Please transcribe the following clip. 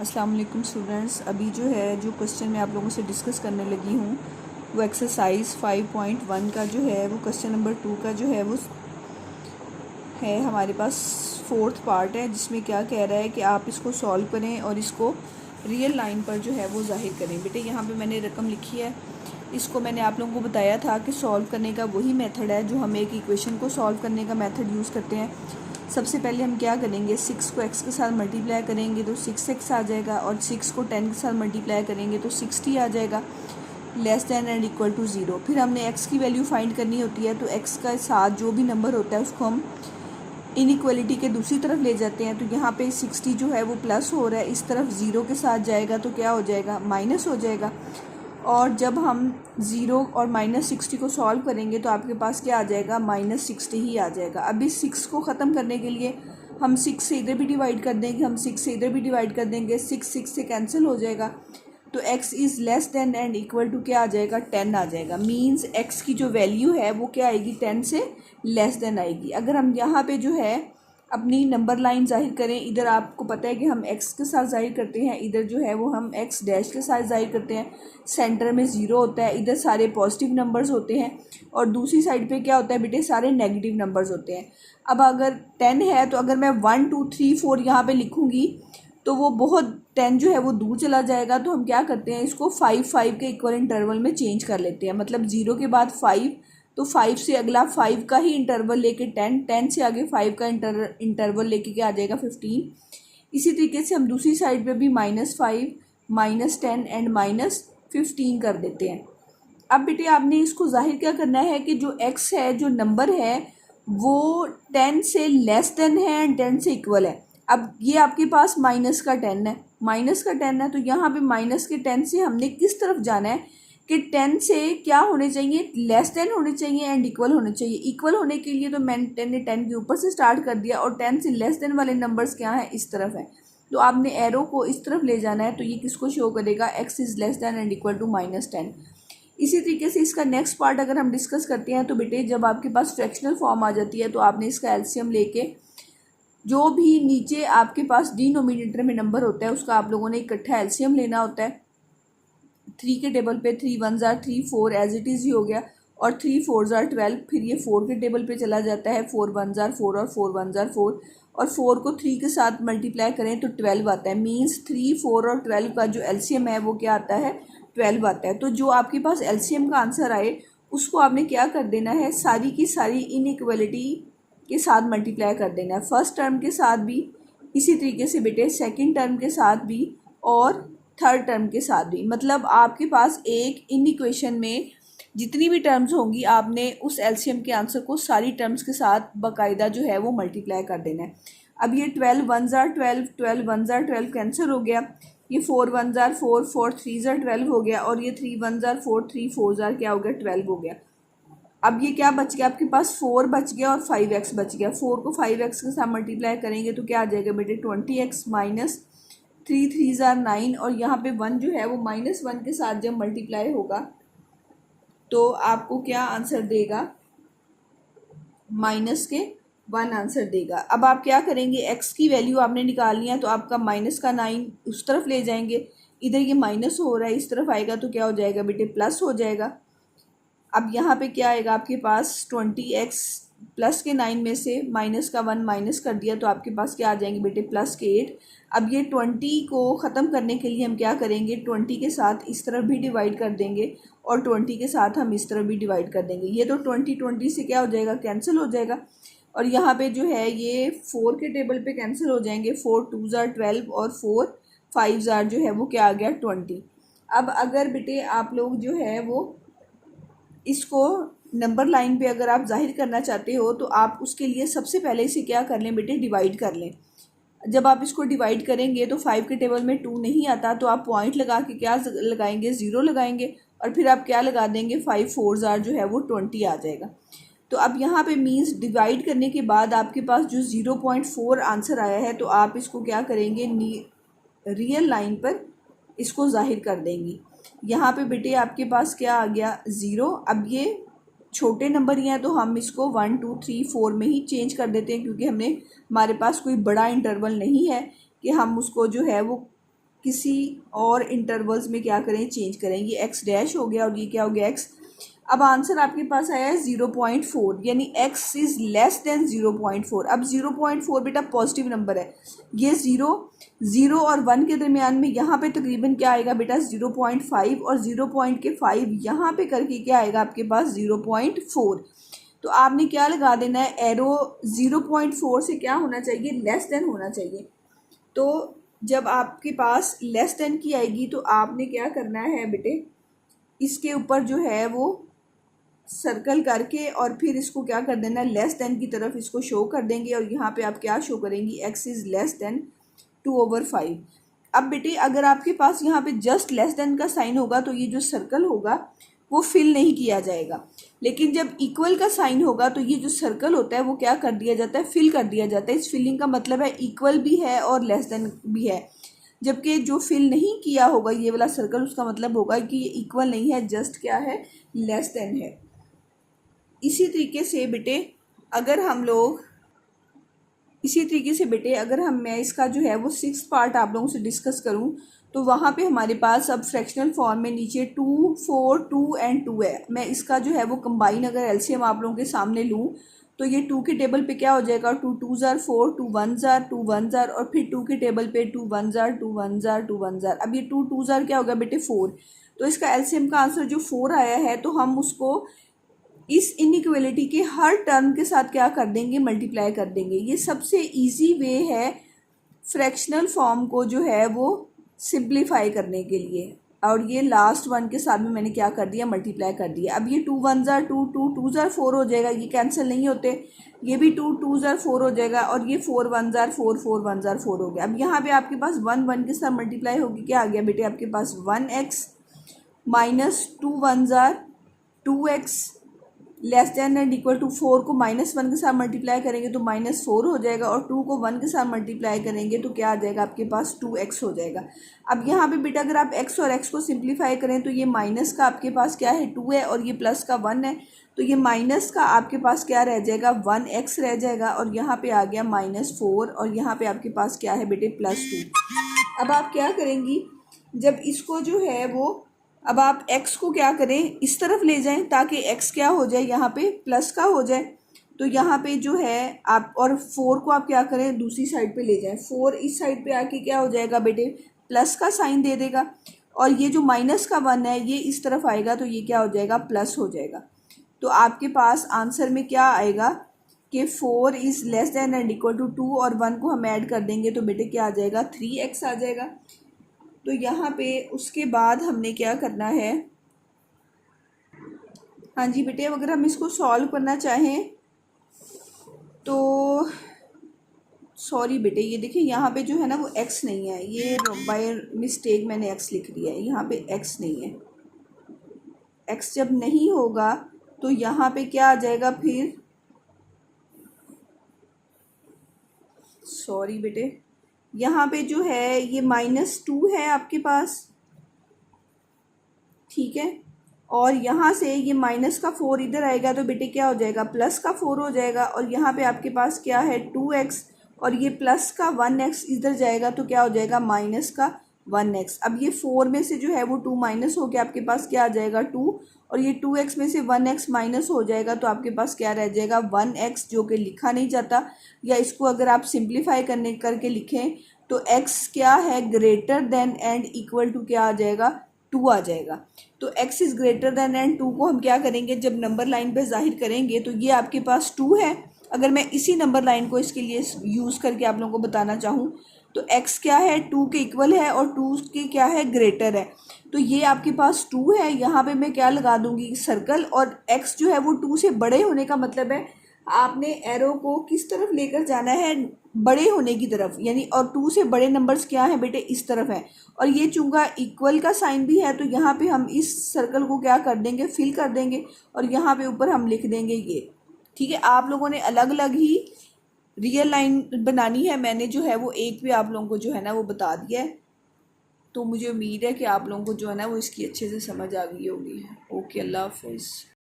अस्सलाम वालेकुम स्टूडेंट्स। अभी जो है जो क्वेश्चन मैं आप लोगों से डिस्कस करने लगी हूँ वो एक्सरसाइज 5.1 का जो है वो क्वेश्चन नंबर 2 का जो है वो है हमारे पास फोर्थ पार्ट है, जिसमें क्या कह रहा है कि आप इसको सॉल्व करें और इसको रियल लाइन पर जो है वो जाहिर करें। बेटे यहाँ पे मैंने रकम लिखी है, इसको मैंने आप लोगों को बताया था कि सॉल्व करने का वही मेथड है जो हम एक इक्वेशन को सॉल्व करने का मेथड यूज़ करते हैं। सबसे पहले हम क्या करेंगे, 6 को x के साथ मल्टीप्लाई करेंगे तो 6x आ जाएगा, और 6 को 10 के साथ मल्टीप्लाई करेंगे तो 60 आ जाएगा, less than and equal to 0। फिर हमने x की वैल्यू फाइंड करनी होती है, तो x का साथ जो भी नंबर होता है उसको हम इनइक्वलिटी के दूसरी तरफ ले जाते हैं। तो यहाँ पे 60 जो है वो प्लस हो रहा है, इस तरफ 0 के साथ जाएगा तो क्या हो जाएगा, माइनस हो जाएगा। और जब हम 0 और -60 को सॉल्व करेंगे तो आपके पास क्या आ जाएगा, -60 ही आ जाएगा। अब इस 6 को ख़त्म करने के लिए हम 6 से इधर भी डिवाइड कर देंगे, हम 6 से इधर भी डिवाइड कर देंगे, 6 से कैंसिल हो जाएगा। तो x is less than and equal to क्या आ जाएगा, 10 आ जाएगा। मींस x की जो वैल्यू है वो क्या आएगी, 10 से लेस देन आएगी। अगर हम यहाँ पे जो है अपनी नंबर लाइन जाहिर करें, इधर आपको पता है कि हम x के साथ जाहिर करते हैं, इधर जो है वो हम x डैश के साथ जाहिर करते हैं। सेंटर में 0 होता है, इधर सारे पॉजिटिव नंबर्स होते हैं, और दूसरी साइड पे क्या होता है बेटे, सारे नेगेटिव नंबर्स होते हैं। अब अगर 10 है तो अगर मैं 1 2 3 4 यहाँ पे लिखूँगी तो वो बहुत 10 जो है वो दूर चला जाएगा। तो हम क्या करते हैं, इसको 5 के इक्वल इंटरवल में चेंज कर लेते हैं। मतलब 0 के बाद 5, तो 5 से अगला 5 का ही इंटरवल लेके 10 से आगे 5 का इंटरवल लेके क्या आ जाएगा, 15। इसी तरीके से हम दूसरी साइड पे भी -5 -10 एंड -15 कर देते हैं। अब बेटे आपने इसको जाहिर क्या करना है कि जो x है, जो नंबर है वो 10 से लेस देन है एंड 10 से इक्वल है। अब ये आपके पास -10 है, -10 है, तो यहाँ पे -10 से हमने किस तरफ जाना है कि 10 से क्या होने चाहिए, लेस देन होने चाहिए एंड इक्वल होने चाहिए। इक्वल होने के लिए तो मैंने 10 के ऊपर से स्टार्ट कर दिया, और 10 से लेस देन वाले नंबर्स क्या हैं, इस तरफ है। तो आपने एरो को इस तरफ ले जाना है, तो ये किसको शो करेगा, x is less than and equal to -10। इसी तरीके से इसका नेक्स्ट पार्ट अगर हम डिस्कस करते हैं तो बेटे जब आपके पास फ्रैक्शनल फॉर्म आ जाती है तो आपने इसका एलसीएम लेके जो भी नीचे आपके पास डिनोमिनेटर में नंबर होता है उसका आप लोगों ने इकट्ठा एलसीएम लेना होता है। 3 के टेबल पे 3 1 ज़ार 3 4 एज इट इज़ ही हो गया, और 3 4 ज़ार 12, फिर ये 4 के टेबल पे चला जाता है, 4 1 ज़ार 4 और 4 1 ज़ार 4, और 4 को 3 के साथ मल्टीप्लाई करें तो 12 आता है। मींस 3 4 और 12 का जो एलसीएम है वो क्या आता है, 12 आता है। तो जो आपके पास एलसीएम का आंसर आए उसको आपने क्या कर देना है, सारी की सारी इनइक्वलिटी के साथ मल्टीप्लाई कर देना है। फर्स्ट टर्म के साथ भी, इसी तरीके से बेटे सेकंड टर्म के साथ भी, और थर्ड टर्म के साथ भी। मतलब आपके पास एक इन इक्वेशन में जितनी भी टर्म्स होंगी आपने उस एलसीएम के आंसर को सारी टर्म्स के साथ बाकायदा जो है वो मल्टीप्लाई कर देना है। अब ये 12 1 ज़ार 12, 12 1 ज़ार 12 कैंसिल हो गया, ये 4 1 ज़ार 4, 4 3 ज़ार 12 हो गया, और ये 3 1 ज़ार 4, 3 4 ज़ार क्या हो गया, 12 हो गया। अब ये क्या बच गया आपके पास, 4 बच गया और 5x बच गया। 4 को 5x के साथ मल्टीप्लाई करेंगे तो क्या आ जाएगा बेटे, 20x माइनस 3 3 ज़ार 9, और यहाँ पे 1 जो है वो -1 के साथ जब मल्टीप्लाई होगा तो आपको क्या आंसर देगा, -1 आंसर देगा। अब आप क्या करेंगे, x की वैल्यू आपने निकालनी है, तो आपका -9 उस तरफ ले जाएंगे, इधर ये माइनस हो रहा है, इस तरफ आएगा तो क्या हो जाएगा बेटे, प्लस हो जाएगा। अब यहाँ पे क्या आएगा आपके पास, 20x प्लस के 9 में से -1 माइनस कर दिया तो आपके पास क्या आ जाएंगे बेटे, +8। अब ये 20 को ख़त्म करने के लिए हम क्या करेंगे, 20 के साथ इस तरफ भी डिवाइड कर देंगे, और 20 के साथ हम इस तरफ भी डिवाइड कर देंगे। ये तो 20 से क्या हो जाएगा, कैंसिल हो जाएगा, और यहाँ पे जो है ये 4 के टेबल पे कैंसिल हो जाएंगे। 4 2 ज़ार 12 और 4 5 ज़ार जो है वो क्या आ गया, 20। अब अगर बेटे आप लोग जो है वो इसको नंबर लाइन पे अगर आप जाहिर करना चाहते हो तो आप उसके लिए सबसे पहले इसे क्या कर लें बेटे, डिवाइड कर लें। जब आप इसको डिवाइड करेंगे तो 5 के टेबल में 2 नहीं आता, तो आप पॉइंट लगा के क्या लगाएंगे, 0 लगाएंगे, और फिर आप क्या लगा देंगे, 5 4 ज़ार जो है वो 20 आ जाएगा। तो अब यहाँ पे मींस डिवाइड करने के बाद आपके पास जो 0.4 आंसर आया है, तो आप इसको क्या करेंगे, रियल लाइन पर इसको जाहिर कर देंगी। यहाँ पे बेटे आपके पास क्या आ गया, 0। अब ये छोटे नंबर ही हैं तो हम इसको 1 2 3 4 में ही चेंज कर देते हैं, क्योंकि हमारे पास कोई बड़ा इंटरवल नहीं है कि हम उसको जो है वो किसी और इंटरवल्स में क्या करें, चेंज करें। ये एक्स डैश हो गया और ये क्या हो गया, एक्स। अब आंसर आपके पास आया है 0.4, यानी x इज़ लेस देन 0.4। अब 0.4 बेटा पॉजिटिव नंबर है, ये 0 और 1 के दरमियान में यहाँ पे तकरीबन क्या आएगा बेटा 0.5, और 0.5 यहाँ पे करके क्या आएगा आपके पास 0.4। तो आपने क्या लगा देना है, एरो 0.4 से क्या होना चाहिए, लेस देन होना चाहिए। तो जब आपके पास लेस देन की आएगी तो आपने क्या करना है बेटे, इसके ऊपर जो है वो सर्कल करके और फिर इसको क्या कर देना, लेस देन की तरफ इसको शो कर देंगे, और यहाँ पे आप क्या शो करेंगी, x इज़ लेस देन 2/5। अब बेटे अगर आपके पास यहाँ पे जस्ट लेस देन का साइन होगा तो ये जो सर्कल होगा वो फिल नहीं किया जाएगा, लेकिन जब इक्वल का साइन होगा तो ये जो सर्कल होता है वो क्या कर दिया जाता है, फिल कर दिया जाता है। इस फिलिंग का मतलब है इक्वल भी है और लेस देन भी है, जबकि जो फिल नहीं किया होगा ये वाला सर्कल, उसका मतलब होगा कि ये इक्वल नहीं है, जस्ट क्या है, लेस देन है। इसी तरीके से बेटे अगर हम लोग अगर मैं इसका जो है वो 6th पार्ट आप लोगों से डिस्कस करूं तो वहाँ पे हमारे पास अब फ्रैक्शनल फॉर्म में नीचे 2, 4, 2 एंड 2 है। मैं इसका जो है वो कंबाइन अगर एलसीएम आप लोगों के सामने लूँ तो ये 2 के टेबल पे क्या हो जाएगा, 2 2s are 4, 2 1s are 2 1s are, और फिर 2 के टेबल पे 2 1s are 2 1s are 2 1s are। अब ये 2 2s are क्या होगा बेटे 4, तो इसका एलसीएम का आंसर जो 4 आया है तो हम उसको इस इनइक्वलिटी के हर टर्म के साथ क्या कर देंगे, मल्टीप्लाई कर देंगे। ये सबसे इजी वे है फ्रैक्शनल फॉर्म को जो है वो सिंप्लीफाई करने के लिए, और ये लास्ट वन के साथ में मैंने क्या कर दिया, मल्टीप्लाई कर दिया। अब ये 2 1s are 2, 2 2s are 4 हो जाएगा, ये कैंसिल नहीं होते, ये भी 2 2s are 4 हो जाएगा, और ये 4 1s are 4, 4 1s are 4 हो गया। अब यहाँ पे आपके पास 1 1 के साथ मल्टीप्लाई होगी, क्या आ गया बेटे आपके पास 1x minus 2 1s are 2x less than and equal to 4 को -1 के साथ मल्टीप्लाई करेंगे तो -4 हो जाएगा, और 2 को 1 के साथ मल्टीप्लाई करेंगे तो क्या आ जाएगा आपके पास 2x हो जाएगा। अब यहाँ पे बेटा अगर आप x और x को सिंप्लीफाई करें तो ये माइनस का आपके पास क्या है 2 है, और ये प्लस का 1 है, तो ये माइनस का आपके पास क्या रह जाएगा 1x रह जाएगा, और यहाँ पे आ गया -4, और यहाँ पे आपके पास क्या है बेटे +2। अब आप क्या करेंगी, जब इसको जो है वो अब आप x को क्या करें, इस तरफ ले जाएं ताकि x क्या हो जाए, यहाँ पे प्लस का हो जाए। तो यहाँ पे जो है आप, और 4 को आप क्या करें, दूसरी साइड पे ले जाएं, 4 इस साइड पे आके क्या हो जाएगा बेटे, प्लस का साइन दे देगा, और ये जो माइनस का 1 है ये इस तरफ आएगा तो ये क्या हो जाएगा, प्लस हो जाएगा। तो आपके पास आंसर में क्या आएगा कि 4 is less than and equal to 2, और 1 को हम ऐड कर देंगे तो बेटे क्या आ जाएगा 3x आ जाएगा। तो यहाँ पे उसके बाद हमने क्या करना है, हाँ जी बेटे अगर हम इसको सॉल्व करना चाहें तो सॉरी बेटे ये देखिए यहाँ पे जो है ना वो x नहीं है, ये बाय मिस्टेक मैंने x लिख दिया है, यहाँ पे x नहीं है। x जब नहीं होगा तो यहाँ पे क्या आ जाएगा फिर, सॉरी बेटे यहाँ पे जो है ये -2 है आपके पास, ठीक है, और यहाँ से ये माइनस का 4 इधर आएगा तो बेटे क्या हो जाएगा, प्लस का 4 हो जाएगा, और यहाँ पे आपके पास क्या है 2x, और ये प्लस का 1x इधर जाएगा तो क्या हो जाएगा माइनस का 1x। अब ये 4 में से जो है वो 2 माइनस हो गया, आपके पास क्या आ जाएगा 2, और ये 2x में से 1x माइनस हो जाएगा तो आपके पास क्या रह जाएगा 1x, जो कि लिखा नहीं जाता, या इसको अगर आप सिंप्लीफाई करके लिखें तो x क्या है, greater than and equal to क्या आ जाएगा 2 आ जाएगा। तो x is greater than and 2 को हम क्या करेंगे, जब नंबर लाइन पे जाहिर करेंगे तो ये आपके पास 2 है। अगर मैं इसी नंबर लाइन को इसके लिए यूज़ करके आप लोगों को बताना चाहूँ तो x क्या है 2 के इक्वल है, और 2 के क्या है, ग्रेटर है, तो ये आपके पास 2 है। यहाँ पे मैं क्या लगा दूंगी, सर्कल, और x जो है वो 2 से बड़े होने का मतलब है आपने एरो को किस तरफ लेकर जाना है, बड़े होने की तरफ, यानी, और 2 से बड़े नंबर्स क्या हैं बेटे, इस तरफ है, और ये चूंकि इक्वल का साइन भी है तो यहाँ पे हम इस सर्कल को क्या कर देंगे, फिल कर देंगे, और यहाँ पे ऊपर हम लिख देंगे ये, ठीक है। आप लोगों ने अलग अलग ही रियल लाइन बनानी है, मैंने जो है वो एक भी आप लोगों को जो है ना वो बता दिया है, तो मुझे उम्मीद है कि आप लोगों को जो है ना वो इसकी अच्छे से समझ आ गई होगी। ओके, अल्लाह हाफिज़।